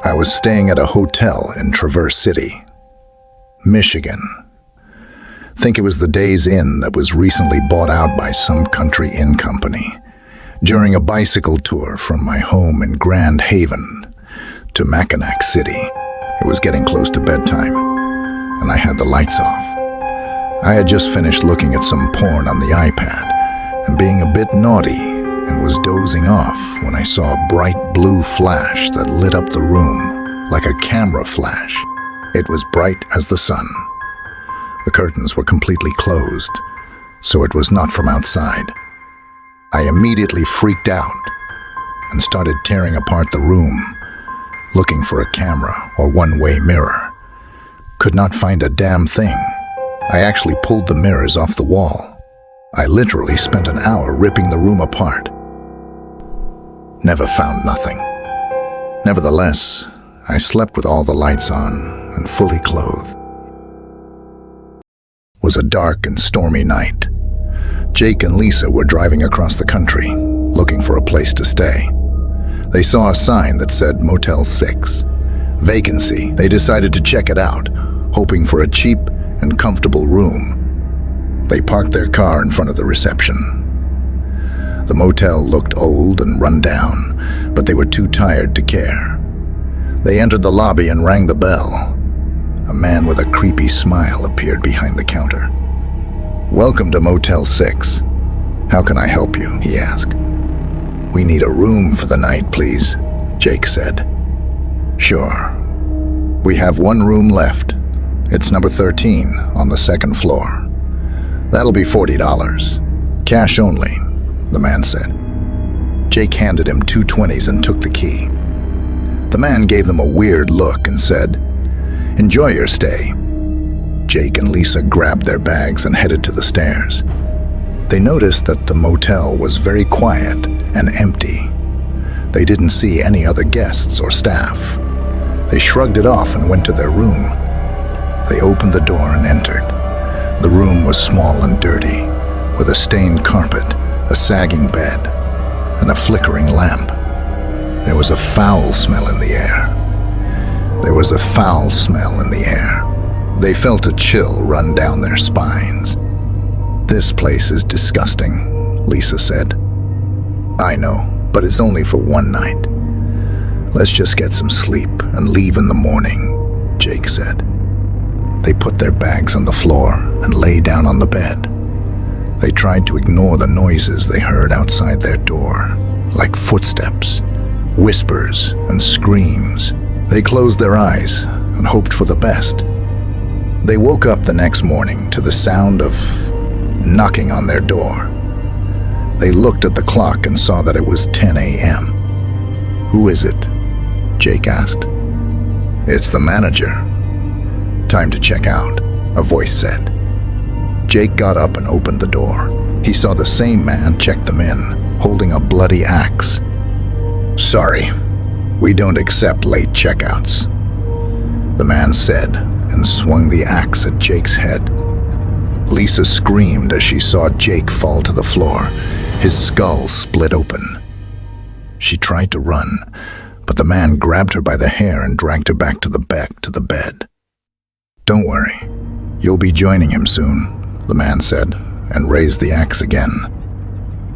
I was staying at a hotel in Traverse City, Michigan. Think it was the Days Inn that was recently bought out by some country inn company. During a bicycle tour from my home in Grand Haven to Mackinac City, it was getting close to bedtime, and I had the lights off. I had just finished looking at some porn on the iPad and being a bit naughty, and was dozing off when I saw a bright blue flash that lit up the room like a camera flash. It was bright as the sun. The curtains were completely closed, so it was not from outside. I immediately freaked out and started tearing apart the room, looking for a camera or one-way mirror. Could not find a damn thing. I actually pulled the mirrors off the wall. I literally spent an hour ripping the room apart. Never found nothing. Nevertheless, I slept with all the lights on and fully clothed. It was a dark and stormy night. Jake and Lisa were driving across the country, looking for a place to stay. They saw a sign that said Motel 6, vacancy. They decided to check it out, hoping for a cheap and comfortable room. They parked their car in front of the reception. The motel looked old and run down, but they were too tired to care. They entered the lobby and rang the bell. A man with a creepy smile appeared behind the counter. "Welcome to Motel 6. How can I help you?" he asked. "We need a room for the night, please," Jake said. "Sure. We have one room left. It's number 13 on the second floor. That'll be $40. Cash only," the man said. Jake handed him 2 20s and took the key. The man gave them a weird look and said, "Enjoy your stay." Jake and Lisa grabbed their bags and headed to the stairs. They noticed that the motel was very quiet and empty. They didn't see any other guests or staff. They shrugged it off and went to their room. They opened the door and entered. The room was small and dirty, with a stained carpet, a sagging bed, and a flickering lamp. There was a foul smell in the air. They felt a chill run down their spines. "This place is disgusting," Lisa said. "I know, but it's only for one night. Let's just get some sleep and leave in the morning," Jake said. They put their bags on the floor and lay down on the bed. They tried to ignore the noises they heard outside their door, like footsteps, whispers, and screams. They closed their eyes and hoped for the best. They woke up the next morning to the sound of knocking on their door. They looked at the clock and saw that it was 10 a.m. "Who is it?" Jake asked. "It's the manager." "Time to check out," a voice said. Jake got up and opened the door. He saw the same man check them in, holding a bloody axe. "Sorry, we don't accept late checkouts," the man said, and swung the axe at Jake's head. Lisa screamed as she saw Jake fall to the floor, his skull split open. She tried to run, but the man grabbed her by the hair and dragged her back to the bed. "Don't worry, you'll be joining him soon," the man said, and raised the axe again.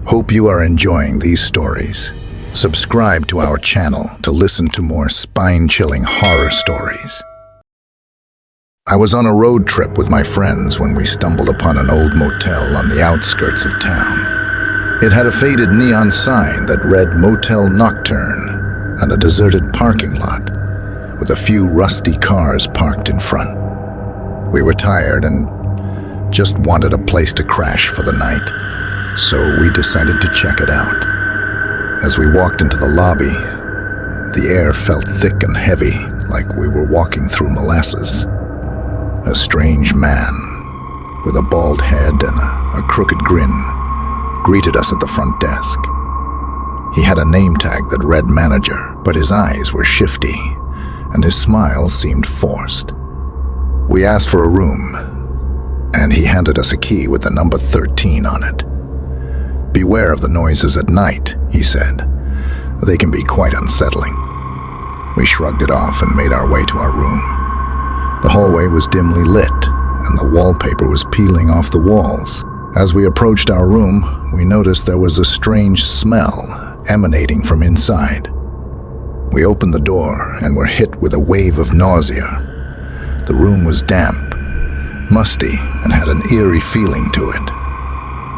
Hope you are enjoying these stories. Subscribe to our channel to listen to more spine-chilling horror stories. I was on a road trip with my friends when we stumbled upon an old motel on the outskirts of town. It had a faded neon sign that read Motel Nocturne and a deserted parking lot with a few rusty cars parked in front. We were tired and just wanted a place to crash for the night, so we decided to check it out. As we walked into the lobby, the air felt thick and heavy, like we were walking through molasses. A strange man with a bald head and a crooked grin greeted us at the front desk. He had a name tag that read manager, but his eyes were shifty and his smile seemed forced. We asked for a room, and he handed us a key with the number 13 on it. "Beware of the noises at night," he said. "They can be quite unsettling." We shrugged it off and made our way to our room. The hallway was dimly lit, and the wallpaper was peeling off the walls. As we approached our room, we noticed there was a strange smell emanating from inside. We opened the door and were hit with a wave of nausea. The room was damp, musty, and had an eerie feeling to it.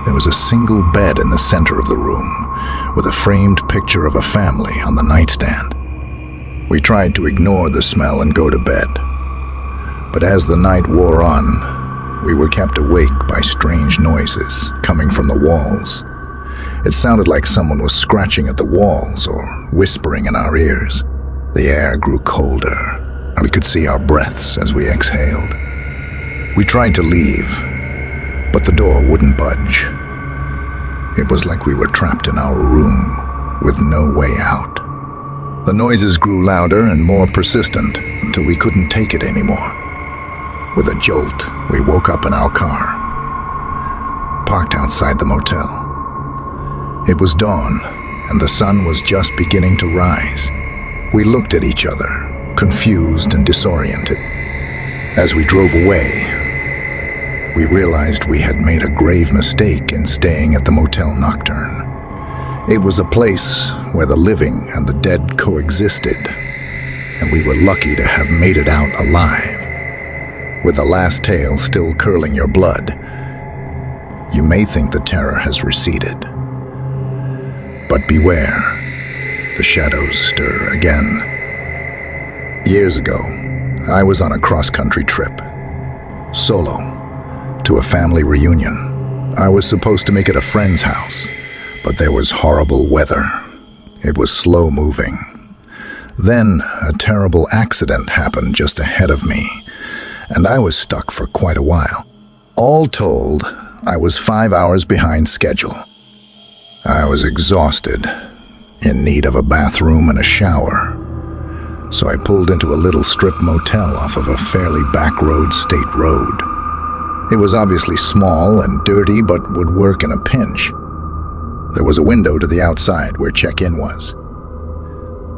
There was a single bed in the center of the room, with a framed picture of a family on the nightstand. We tried to ignore the smell and go to bed. But as the night wore on, we were kept awake by strange noises coming from the walls. It sounded like someone was scratching at the walls or whispering in our ears. The air grew colder, and we could see our breaths as we exhaled. We tried to leave, but the door wouldn't budge. It was like we were trapped in our room with no way out. The noises grew louder and more persistent until we couldn't take it anymore. With a jolt, we woke up in our car, parked outside the motel. It was dawn, and the sun was just beginning to rise. We looked at each other, confused and disoriented. As we drove away, we realized we had made a grave mistake in staying at the Motel Nocturne. It was a place where the living and the dead coexisted, and we were lucky to have made it out alive. With the last tale still curling your blood, you may think the terror has receded. But beware, the shadows stir again. Years ago, I was on a cross-country trip, solo, to a family reunion. I was supposed to make it a friend's house, but there was horrible weather. It was slow-moving. Then a terrible accident happened just ahead of me, and I was stuck for quite a while. All told, I was 5 hours behind schedule. I was exhausted, in need of a bathroom and a shower. So I pulled into a little strip motel off of a fairly backroad state road. It was obviously small and dirty, but would work in a pinch. There was a window to the outside where check-in was.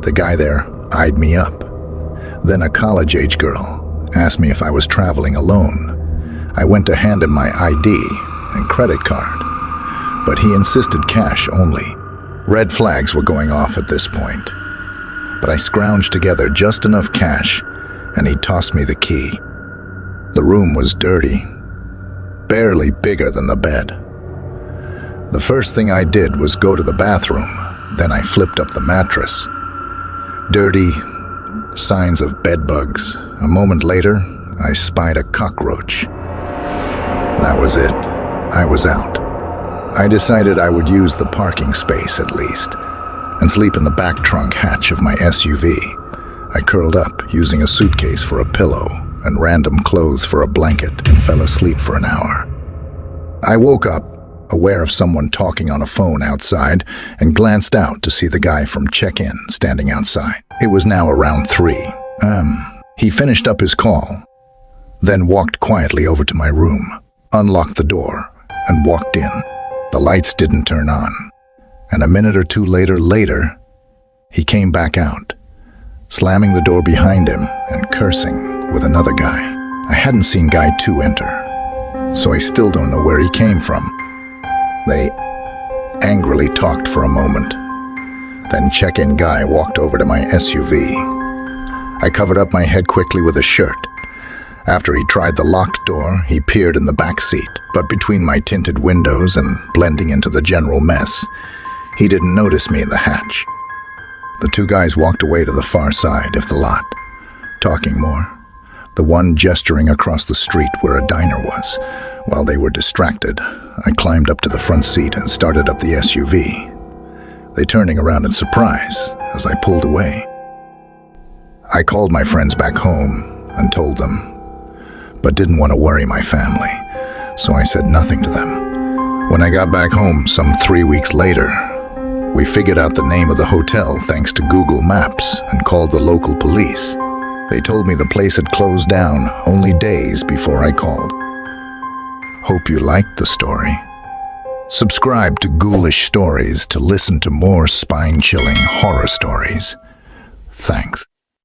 The guy there eyed me up. Then a college-age girl asked me if I was traveling alone. I went to hand him my ID and credit card, but he insisted cash only. Red flags were going off at this point, but I scrounged together just enough cash, and he tossed me the key. The room was dirty, barely bigger than the bed. The first thing I did was go to the bathroom, then I flipped up the mattress. Dirty, signs of bed bugs. A moment later, I spied a cockroach. That was it. I was out. I decided I would use the parking space at least, and sleep in the back trunk hatch of my SUV. I curled up, using a suitcase for a pillow and random clothes for a blanket, and fell asleep for an hour. I woke up, aware of someone talking on a phone outside, and glanced out to see the guy from check-in standing outside. It was now around 3. He finished up his call, then walked quietly over to my room, unlocked the door, and walked in. The lights didn't turn on, and a minute or two later, he came back out, slamming the door behind him and cursing with another guy. I hadn't seen Guy 2 enter, so I still don't know where he came from. They angrily talked for a moment. Then check-in guy walked over to my SUV. I covered up my head quickly with a shirt. After he tried the locked door, he peered in the back seat, but between my tinted windows and blending into the general mess, he didn't notice me in the hatch. The two guys walked away to the far side of the lot, talking more. The one gesturing across the street where a diner was. While they were distracted, I climbed up to the front seat and started up the SUV. They turning around in surprise as I pulled away. I called my friends back home and told them, but didn't want to worry my family, so I said nothing to them. When I got back home some 3 weeks later, we figured out the name of the hotel thanks to Google Maps and called the local police. They told me the place had closed down only days before I called. Hope you liked the story. Subscribe to Ghoulish Stories to listen to more spine-chilling horror stories. Thanks.